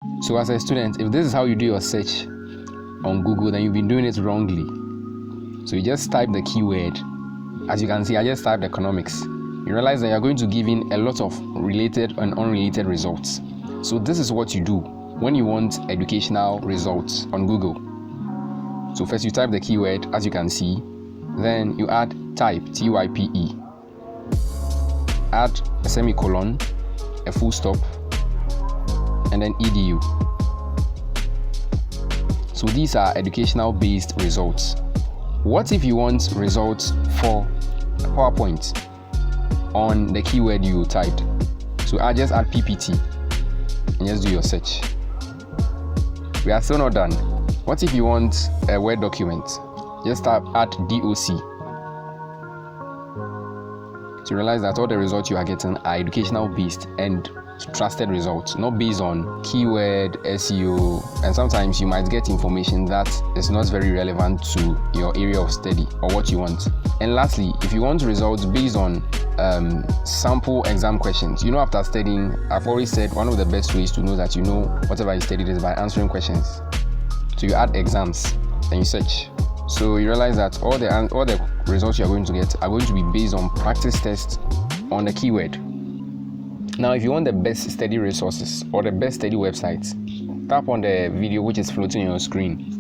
So as a student, if this is how you do your search on Google, then you've been doing it wrongly. So you just type the keyword. As you can see, I just typed economics. You realize that you're going to give in a lot of related and unrelated results. So this is what you do when you want educational results on Google. So first you type the keyword, as you can see, then you add type, T-Y-P-E, add a semicolon, a full stop, and then edu. So these are educational based results. What if you want results for PowerPoint on the keyword you typed? So I just add PPT and just do your search. We are still not done. What if you want a Word document? Just add DOC. To realize that all the results you are getting are educational based and trusted results, not based on keyword, SEO, and sometimes you might get information that is not very relevant to your area of study or what you want. And lastly, if you want results based on sample exam questions, after studying, I've always said one of the best ways to know that you know whatever you studied is by answering questions. So you add exams, then you search. So you realize that all the results you're going to get are going to be based on practice tests on the keyword. Now, if you want the best study resources or the best study websites, tap on the video which is floating on your screen.